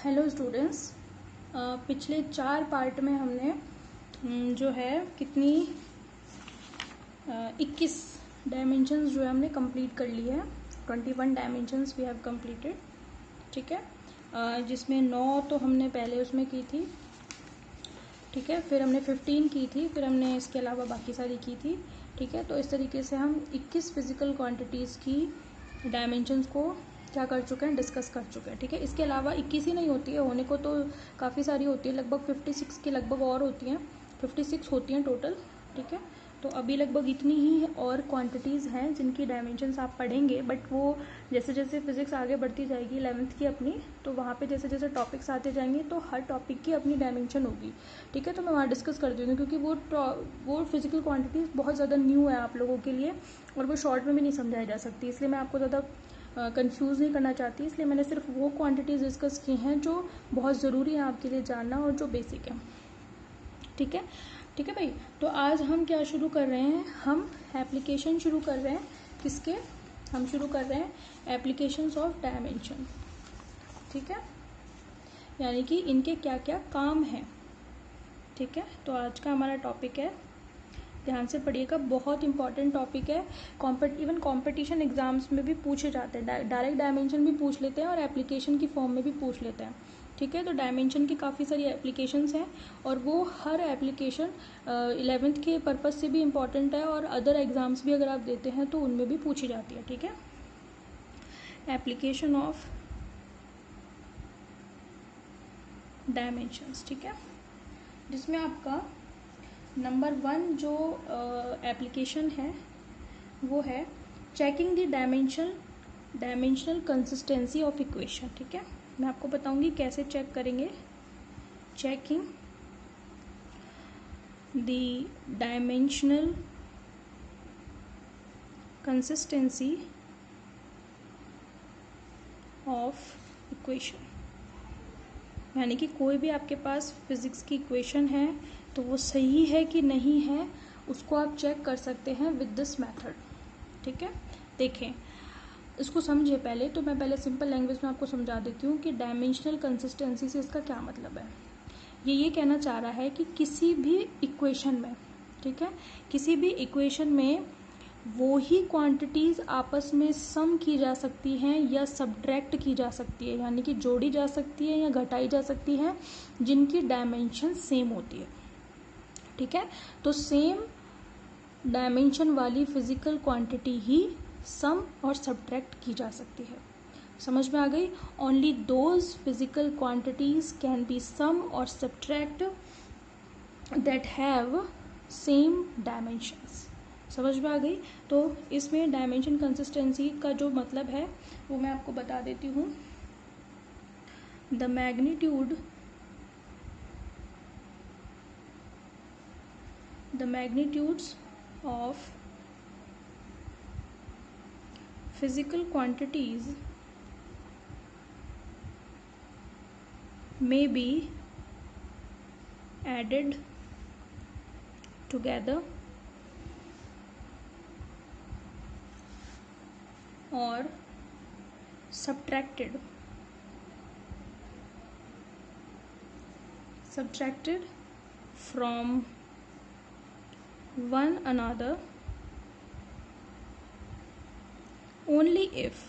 Hello students, पिछले 4 part में हमने जो है कितनी 21 डायमेंशंस जो है हमने कंप्लीट कर लिए हैं। 21 डायमेंशंस वी हैव कंप्लीटेड। ठीक है, जिसमें 9 तो हमने पहले उसमें की थी। ठीक है, फिर हमने 15 की थी, फिर हमने इसके अलावा बाकी सारी की थी। ठीक है, तो इस तरीके से हम 21 फिजिकल क्वांटिटीज़ की डायमेंशंस को क्या कर चुके हैं, डिस्कस कर चुके हैं। ठीक है, इसके अलावा 21 ही नहीं होती है, होने को तो काफ़ी सारी होती है, लगभग 56 के लगभग और होती हैं, 56 होती हैं टोटल। ठीक है, तो अभी लगभग इतनी ही और क्वांटिटीज़ हैं जिनकी डायमेंशंस आप पढ़ेंगे, बट वो जैसे जैसे फिजिक्स आगे बढ़ती जाएगी 11th की अपनी, तो वहाँ पे जैसे जैसे टॉपिक्स आते जाएंगे तो हर टॉपिक की अपनी डायमेंशन होगी। ठीक है, तो मैं वहाँ डिस्कस कर दूँगी, क्योंकि वो फिजिकल क्वांटिटीज़ बहुत ज़्यादा न्यू है आप लोगों के लिए और वो शॉर्ट में भी नहीं समझाई जा सकती, इसलिए मैं आपको ज़्यादा कंफ्यूज नहीं करना चाहती। इसलिए मैंने सिर्फ वो क्वांटिटीज़ डिस्कस की हैं जो बहुत ज़रूरी है आपके लिए जानना और जो बेसिक है। ठीक है, ठीक है भाई। तो आज हम क्या शुरू कर रहे हैं, हम एप्लीकेशन शुरू कर रहे हैं। किसके? हम शुरू कर रहे हैं एप्लीकेशंस ऑफ डायमेंशन। ठीक है, यानी कि इनके क्या क्या काम हैं। ठीक है, तो आज का हमारा टॉपिक है, ध्यान से पढ़िएगा, बहुत इंपॉर्टेंट टॉपिक है। इवन कॉम्पिटिशन एग्जाम्स में भी पूछे जाते हैं, डायरेक्ट डायमेंशन भी पूछ लेते हैं और एप्लीकेशन की फॉर्म में भी पूछ लेते हैं। ठीक है, तो डायमेंशन की काफ़ी सारी एप्लीकेशंस हैं और वो हर एप्लीकेशन 11th के पर्पज़ से भी इम्पॉर्टेंट है और अदर एग्ज़ाम्स भी अगर आप देते हैं तो उनमें भी पूछी जाती है। ठीक है, एप्लीकेशन ऑफ डायमेंशंस। ठीक है, जिसमें आपका नंबर 1 जो एप्लीकेशन है वो है checking the dimensional consistency of equation. ठीक है, मैं आपको बताऊंगी कैसे चेक करेंगे। Checking the dimensional consistency of equation, यानी कि कोई भी आपके पास फिजिक्स की इक्वेशन है तो वो सही है कि नहीं है, उसको आप चेक कर सकते हैं विद दिस मेथड। ठीक है, देखें, इसको समझिए पहले, तो मैं पहले सिंपल लैंग्वेज में आपको समझा देती हूँ कि डायमेंशनल कंसिस्टेंसी से इसका क्या मतलब है। ये कहना चाह रहा है कि किसी भी इक्वेशन में, ठीक है, किसी भी इक्वेशन में वो ही क्वांटिटीज़ आपस में सम की जा सकती हैं या सब्ट्रैक्ट की जा सकती है, यानी कि जोड़ी जा सकती है या घटाई जा सकती है, जिनकी डायमेंशन सेम होती है। ठीक है, तो सेम डायमेंशन वाली फिजिकल क्वांटिटी ही सम और सब्ट्रैक्ट की जा सकती है। समझ में आ गई? Only those physical quantities can be sum और subtract that have same dimensions. समझ में आ गई? तो इसमें डायमेंशन कंसिस्टेंसी का जो मतलब है वो मैं आपको बता देती हूँ। The magnitudes of physical quantities may be added together or subtracted from one another only if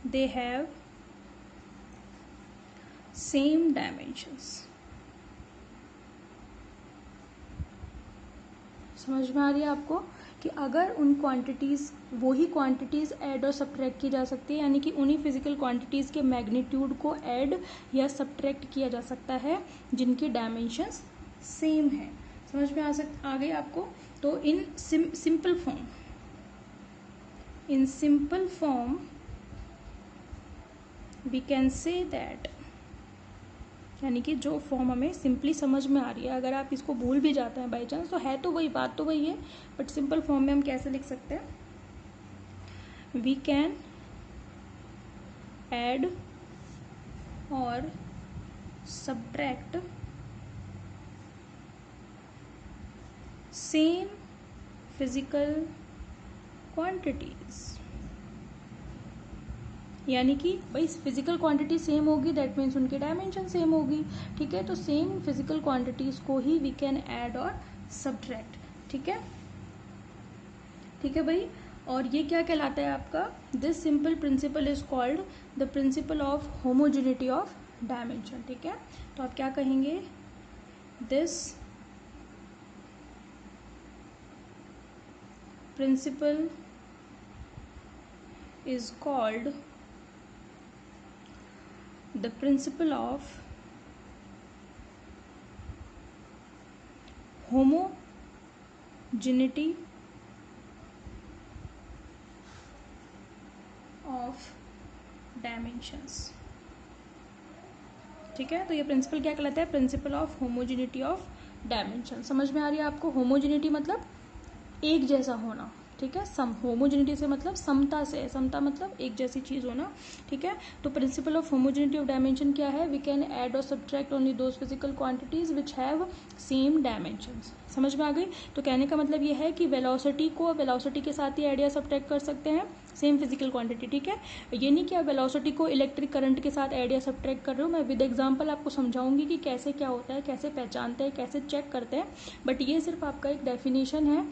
they have same dimensions। समझ में आ रही है आपको कि अगर उन क्वांटिटीज़, वही क्वांटिटीज़ ऐड और सब्ट्रैक्ट की जा सकती है, यानी कि उन्हीं फिजिकल क्वांटिटीज़ के मैग्नीट्यूड को ऐड या सब्ट्रैक्ट किया जा सकता है जिनकी डायमेंशंस सेम है। समझ में आ गई आपको? तो in simple form we can say that, यानी कि जो फॉर्म हमें सिंपली समझ में आ रही है, अगर आप इसको भूल भी जाते हैं बाई चांस तो है तो वही बात, तो वही है, बट सिंपल फॉर्म में हम कैसे लिख सकते हैं, वी कैन ऐड और सब्ट्रैक्ट सेम फिजिकल क्वांटिटीज यानी कि भाई फिजिकल क्वांटिटी सेम होगी, दैट मीन्स उनकी डायमेंशन सेम होगी, ठीक है। तो सेम फिजिकल क्वांटिटीज को ही वी कैन ऐड और सब्ट्रैक्ट, ठीक है, ठीक है भाई। और ये क्या कहलाता है आपका, this simple principal is called the principal of homogeneity of dimension, ठीक है। तो आप क्या कहेंगे, this principle is called the principle of homogeneity of dimensions, ठीक है। तो ये प्रिंसिपल क्या कहलाता है, principal of homogeneity of dimension. समझ में आ रही है आपको, होमोजेनिटी मतलब एक जैसा होना, ठीक है। सम, होमोजेनिटी से मतलब समता से है, समता मतलब एक जैसी चीज़ होना, ठीक है। तो principal of homogeneity of dimension क्या है, वी कैन ऐड और subtract only those physical quantities which have same dimensions. समझ में आ गई। तो कहने का मतलब ये है कि वेलोसिटी को वेलोसिटी के साथ ही ऐड या सब्ट्रैक्ट कर सकते हैं, सेम फिजिकल क्वांटिटी, ठीक है। ये नहीं कि आप वेलोसिटी को इलेक्ट्रिक करंट के साथ ऐड या सब्ट्रैक्ट कर रहे हो। मैं विद एग्जांपल आपको समझाऊंगी कि कैसे क्या होता है, कैसे पहचानते हैं, कैसे चेक करते हैं, बट ये सिर्फ आपका एक डेफिनेशन है,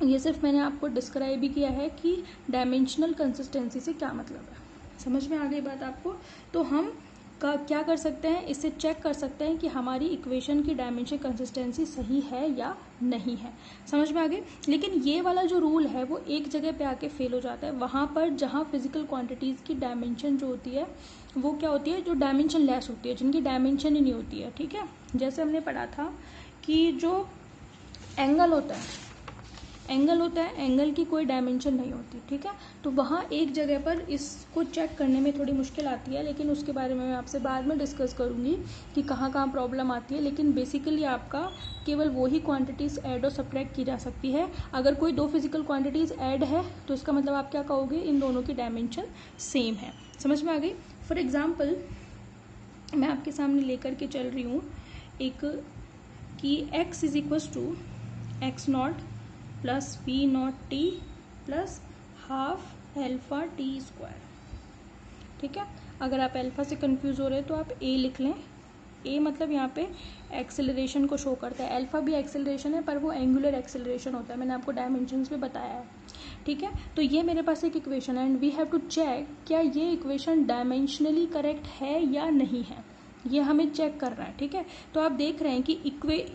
ये सिर्फ मैंने आपको डिस्क्राइब ही किया है कि डायमेंशनल कंसिस्टेंसी से क्या मतलब है। समझ में आ गई बात आपको। तो हम क्या कर सकते हैं, इससे चेक कर सकते हैं कि हमारी इक्वेशन की डायमेंशन कंसिस्टेंसी सही है या नहीं है। समझ में आ गई। लेकिन ये वाला जो रूल है वो एक जगह पे आके फेल हो जाता है, वहाँ पर जहाँ फिजिकल क्वांटिटीज़ की डायमेंशन जो होती है वो क्या होती है, जो डायमेंशन लेस होती है, जिनकी डायमेंशन ही नहीं होती है, ठीक है। जैसे हमने पढ़ा था कि जो एंगल होता है, एंगल की कोई डायमेंशन नहीं होती, ठीक है। तो वहाँ एक जगह पर इसको चेक करने में थोड़ी मुश्किल आती है, लेकिन उसके बारे में मैं आपसे बाद में डिस्कस करूँगी कि कहाँ कहाँ प्रॉब्लम आती है। लेकिन बेसिकली आपका केवल वही क्वांटिटीज़ ऐड और सब्ट्रैक्ट की जा सकती है। अगर कोई दो फिजिकल क्वांटिटीज़ ऐड है तो इसका मतलब आप क्या कहोगे, इन दोनों की डायमेंशन सेम है। समझ में आ गई। फॉर एग्जाम्पल मैं आपके सामने लेकर के चल रही हूँ एक कि x is equal to x naught plus v naught t plus half alpha t square, ठीक है। अगर आप अल्फा से कंफ्यूज हो रहे हैं तो आप ए लिख लें। ए मतलब यहाँ पे एक्सेलरेशन को शो करता है, अल्फा भी एक्सेलरेशन है पर वो एंगुलर एक्सेलरेशन होता है, मैंने आपको डायमेंशंस में बताया है, ठीक है। तो ये मेरे पास एक इक्वेशन है and we have to check क्या ये इक्वेशन डायमेंशनली करेक्ट है या नहीं है, ये हमें चेक करना है, ठीक है। तो आप देख रहे हैं कि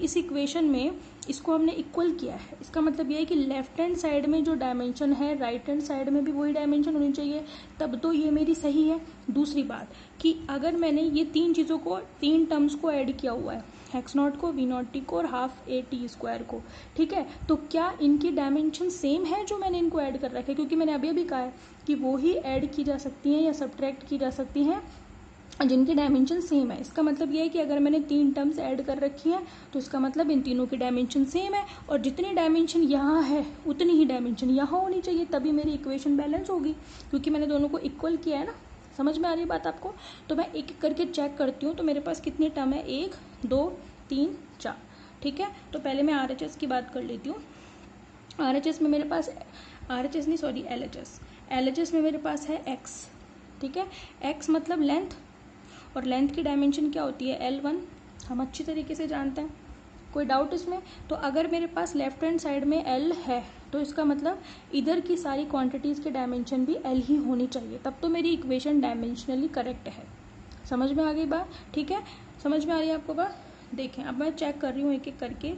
इस इक्वेशन में इसको हमने इक्वल किया है, इसका मतलब ये है कि लेफ्ट हैंड साइड में जो डायमेंशन है राइट हैंड साइड में भी वही डायमेंशन होनी चाहिए, तब तो ये मेरी सही है। दूसरी बात कि अगर मैंने ये तीन चीज़ों को, तीन टर्म्स को ऐड किया हुआ है, एक्स नॉट को, वी नॉट टी को और हाफ ए टी स्क्वायर को, ठीक है, तो क्या इनकी डायमेंशन सेम है जो मैंने इनको ऐड कर रखे, क्योंकि मैंने अभी कहा है कि वो ही ऐड की जा सकती हैं या सब्ट्रैक्ट की जा सकती हैं जिनकी डायमेंशन सेम है। इसका मतलब ये है कि अगर मैंने तीन टर्म्स ऐड कर रखी हैं तो इसका मतलब इन तीनों की डायमेंशन सेम है, और जितनी डायमेंशन यहाँ है उतनी ही डायमेंशन यहाँ होनी चाहिए, तभी मेरी इक्वेशन बैलेंस होगी, क्योंकि मैंने दोनों को इक्वल किया है ना। समझ में आ रही बात आपको। तो मैं एक एक करके चेक करती हूँ। तो मेरे पास कितने टर्म है, 1 2 3 4, ठीक है। तो पहले मैं RHS की बात कर लेती हूँ। RHS में मेरे पास, RHS नहीं सॉरी LHS में मेरे पास है x, ठीक है। x मतलब लेंथ, और लेंथ की डायमेंशन क्या होती है, L1, हम अच्छी तरीके से जानते हैं, कोई डाउट इसमें। तो अगर मेरे पास लेफ्ट हैंड साइड में L है तो इसका मतलब इधर की सारी क्वांटिटीज़ की डायमेंशन भी L ही होनी चाहिए, तब तो मेरी इक्वेशन डायमेंशनली करेक्ट है। समझ में आ गई बात, ठीक है। समझ में आ रही है आपको बात। देखें अब मैं चेक कर रही हूँ एक एक करके।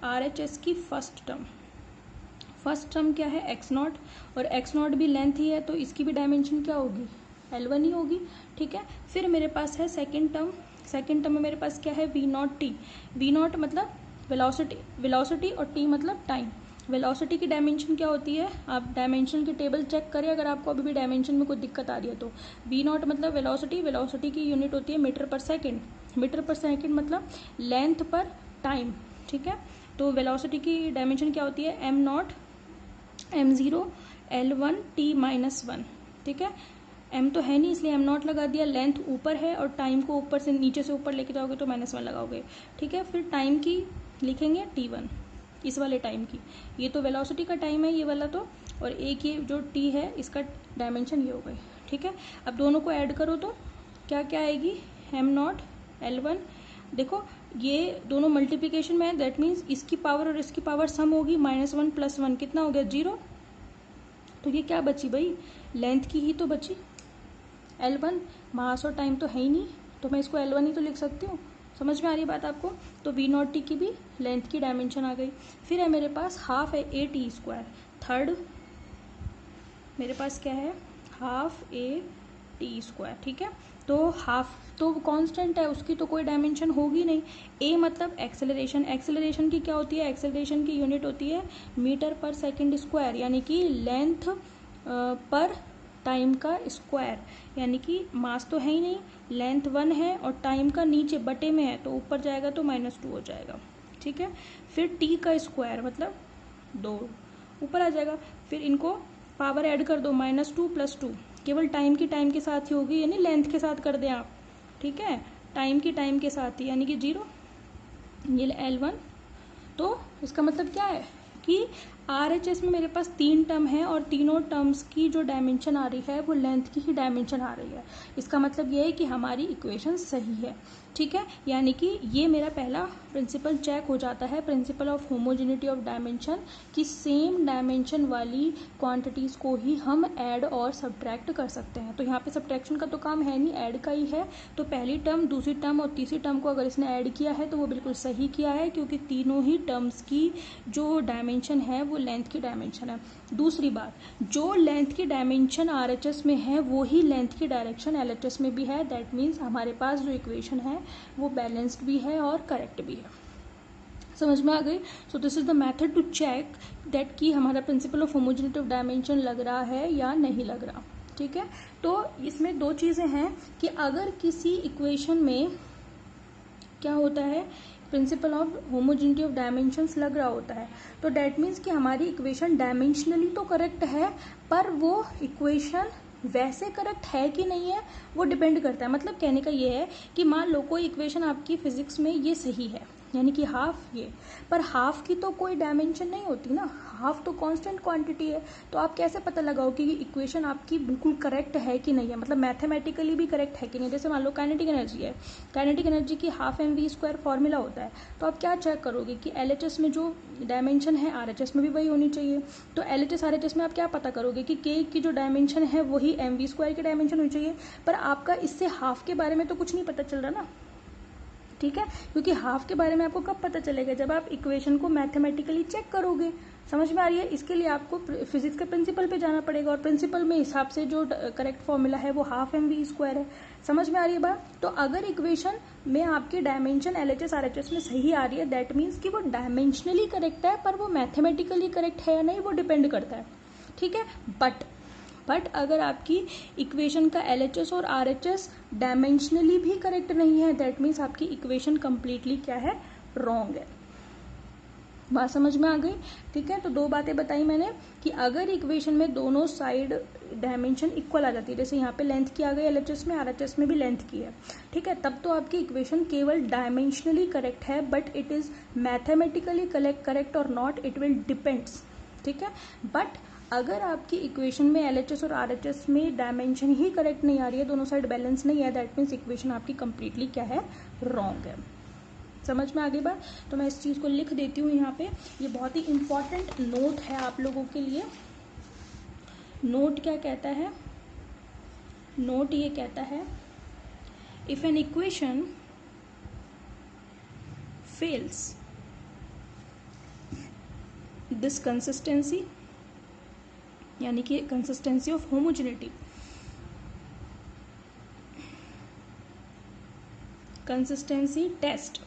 RHS की फर्स्ट टर्म क्या है, एक्स नॉट, और एक्स नॉट भी लेंथ ही है तो इसकी भी डायमेंशन क्या होगी, L1 ही होगी, ठीक है। फिर मेरे पास है सेकंड टर्म में मेरे पास क्या है, v naught t. V naught मतलब वेलोसिटी और टी मतलब टाइम। वेलोसिटी की डायमेंशन क्या होती है, आप डायमेंशन की टेबल चेक करें अगर आपको अभी भी डायमेंशन में कोई दिक्कत आ रही है तो। वी नॉट मतलब वेलोसिटी की यूनिट होती है मीटर पर सेकेंड मतलब लेंथ पर टाइम, ठीक है। तो वेलोसिटी की डायमेंशन क्या होती है, m0 L1 t-1, ठीक है। m तो है नहीं इसलिए m0 लगा दिया, लेंथ ऊपर है और टाइम को ऊपर से नीचे से ऊपर लेके जाओगे तो -1 लगाओगे, ठीक है। फिर टाइम की लिखेंगे t1, इस वाले टाइम की, ये तो वेलोसिटी का टाइम है ये वाला तो, और एक ये जो t है इसका डायमेंशन ये हो गई, ठीक है, अब दोनों को ऐड करो तो क्या क्या आएगी, m0 L1। देखो ये दोनों मल्टीप्लिकेशन में है, दैट मीन्स इसकी पावर और इसकी पावर सम होगी, -1 + 1 कितना हो गया 0। तो ये क्या बची भाई, लेंथ की ही तो बची L1। मास और टाइम तो है ही नहीं, तो मैं इसको L1 ही तो लिख सकती हूँ। समझ में आ रही बात आपको। तो V0t की भी लेंथ की डायमेंशन आ गई। फिर है मेरे पास हाफ है a_t²। थर्ड मेरे पास क्या है, हाफ a_t²। ठीक है, तो हाफ तो कांस्टेंट है, उसकी तो कोई डायमेंशन होगी नहीं। a मतलब एक्सेलरेशन, एक्सेलरेशन की क्या होती है, एक्सेलरेशन की यूनिट होती है मीटर/सेकंड², यानी कि लेंथ पर टाइम का स्क्वायर, यानी कि मास तो है ही नहीं, लेंथ 1 है और टाइम का नीचे बटे में है, तो ऊपर जाएगा तो -2 हो जाएगा। ठीक है, फिर t का स्क्वायर मतलब 2 ऊपर आ जाएगा। फिर इनको पावर ऐड कर दो, -2 + 2, केवल टाइम के साथ ही होगी, यानी लेंथ के साथ कर दें आप। ठीक है, टाइम के साथ ही, यानी कि 0, ये L1। तो इसका मतलब क्या है कि RHS में मेरे पास 3 टर्म है और तीनों टर्म्स की जो डायमेंशन आ रही है वो लेंथ की ही डायमेंशन आ रही है। इसका मतलब ये है कि हमारी इक्वेशन सही है। ठीक है, यानी कि ये मेरा पहला प्रिंसिपल चेक हो जाता है, principal of homogeneity of dimension, कि सेम डायमेंशन वाली क्वांटिटीज़ को ही हम ऐड और सब्ट्रैक्ट कर सकते हैं। तो यहाँ पे सब्ट्रैक्शन का तो काम है नहीं, ऐड का ही है। तो पहली टर्म, दूसरी टर्म और तीसरी टर्म को अगर इसने ऐड किया है तो वो बिल्कुल सही किया है, क्योंकि तीनों ही टर्म्स की जो डायमेंशन है वो लेंथ की डायमेंशन है। दूसरी बात, जो लेंथ की डायमेंशन RHS में है वो ही लेंथ की डायरेक्शन LHS में भी है। दैट मीन्स हमारे पास जो इक्वेशन है वो बैलेंस्ड भी है और करेक्ट भी है। समझ में आ गई। So this is the method to check that कि हमारा principle of homogeneity of dimension लग रहा है या नहीं लग रहा। ठीक है, तो इसमें दो चीज़ें हैं कि अगर किसी इक्वेशन में क्या होता है, principal of homogeneity of dimensions लग रहा होता है, तो डैट मीन्स कि हमारी इक्वेशन डायमेंशनली तो करेक्ट है, पर वो इक्वेशन वैसे करेक्ट है कि नहीं है वो डिपेंड करता है। मतलब कहने का ये है कि मान लो कोई इक्वेशन आपकी फिजिक्स में ये सही है, यानी कि हाफ ये, पर हाफ की तो कोई डायमेंशन नहीं होती ना, हाफ तो कांस्टेंट क्वांटिटी है। तो आप कैसे पता लगाओ कि इक्वेशन आपकी बिल्कुल करेक्ट है कि नहीं है, मतलब मैथमेटिकली भी करेक्ट है कि नहीं। जैसे मान लो काइनेटिक एनर्जी है, काइनेटिक एनर्जी की हाफ mv² फॉर्मूला होता है, तो आप क्या चेक करोगे कि LHS में जो डायमेंशन है RHS में भी वही होनी चाहिए। तो LHS RHS में आप क्या पता करोगे कि k की जो डायमेंशन है वही mv² की डायमेंशन होनी चाहिए, पर आपका इससे हाफ के बारे में तो कुछ नहीं पता चल रहा ना। ठीक है, क्योंकि हाफ के बारे में आपको कब पता चलेगा, जब आप इक्वेशन को मैथमेटिकली चेक करोगे। समझ में आ रही है। इसके लिए आपको फिजिक्स के प्रिंसिपल पे जाना पड़ेगा, और प्रिंसिपल में हिसाब से जो करेक्ट फॉर्मूला है वो हाफ mv² है। समझ में आ रही है बात। तो अगर इक्वेशन में आपकी डायमेंशन LHS RHS में सही आ रही है, दैट मीन्स कि वो डायमेंशनली करेक्ट है, पर वो मैथमेटिकली करेक्ट है या नहीं वो डिपेंड करता है। ठीक है, बट अगर आपकी इक्वेशन का LHS और RHS डायमेंशनली भी करेक्ट नहीं है, दैट मीन्स आपकी इक्वेशन कंप्लीटली क्या है, रॉन्ग है। बात समझ में आ गई। ठीक है, तो दो बातें बताई मैंने कि अगर इक्वेशन में दोनों साइड डायमेंशन इक्वल आ जाती है, जैसे यहाँ पे लेंथ की आ गई LHS में, RHS में भी लेंथ की है, ठीक है, तब तो आपकी इक्वेशन केवल डायमेंशनली करेक्ट है, but it is mathematically correct और नॉट, इट विल डिपेंड्स। ठीक है, बट अगर आपकी इक्वेशन में LHS और RHS में डायमेंशन ही करेक्ट नहीं आ रही है, दोनों साइड बैलेंस नहीं है, दैट मीन्स इक्वेशन आपकी कंप्लीटली क्या है, रॉन्ग है। समझ में आ गई बात। तो मैं इस चीज़ को लिख देती हूँ यहाँ पे, ये बहुत ही इंपॉर्टेंट नोट है आप लोगों के लिए। नोट क्या कहता है, नोट ये कहता है, if an equation fails this consistency, यानी कि consistency of homogeneity, consistency test,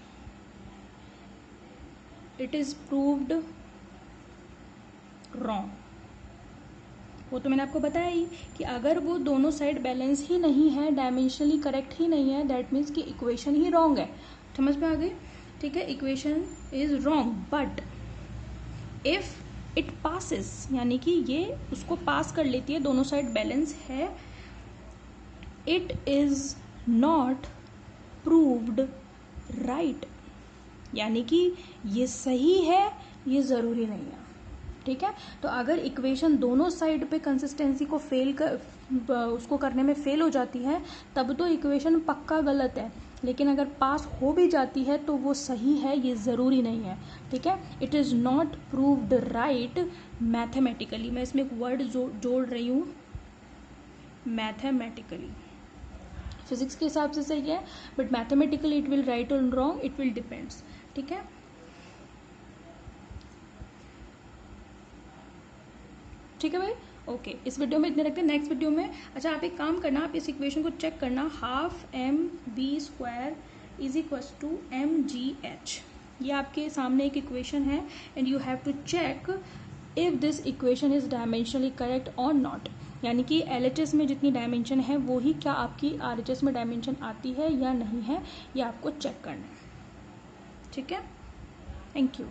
it is proved wrong. वो तो मैंने आपको बताया ही कि अगर वो दोनों साइड बैलेंस ही नहीं है, डायमेंशनली करेक्ट ही नहीं है, दैट मीन्स कि इक्वेशन ही रॉन्ग है। समझ में आ गई। ठीक है, equation is wrong, but if it passes, यानी कि ये उसको पास कर लेती है, दोनों साइड बैलेंस है, it is not proved right, यानी कि ये सही है, ये ज़रूरी नहीं है। ठीक है। तो अगर इक्वेशन दोनों साइड पे कंसिस्टेंसी को उसको करने में फेल हो जाती है तब तो इक्वेशन पक्का गलत है, लेकिन अगर पास हो भी जाती है तो वो सही है, ये ज़रूरी नहीं है। ठीक है, it is not proved right mathematically. मैं इसमें एक वर्ड जोड़ रही हूँ, मैथमेटिकली। फिजिक्स के हिसाब से सही है, but mathematically it will write और रॉन्ग, इट विल डिपेंड्स। ठीक है, ठीक है भाई, ओके। इस वीडियो में इतने रखते हैं, नेक्स्ट वीडियो में अच्छा आप एक काम करना, आप इस इक्वेशन को चेक करना, ½ mb² = mgh। ये आपके सामने एक इक्वेशन है and you have to check if this equation is dimensionally correct और नॉट, यानी कि LHS में जितनी डायमेंशन है वो ही क्या आपकी RHS में डायमेंशन आती है या नहीं है, ये आपको चेक करना है। ठीक है, थैंक यू।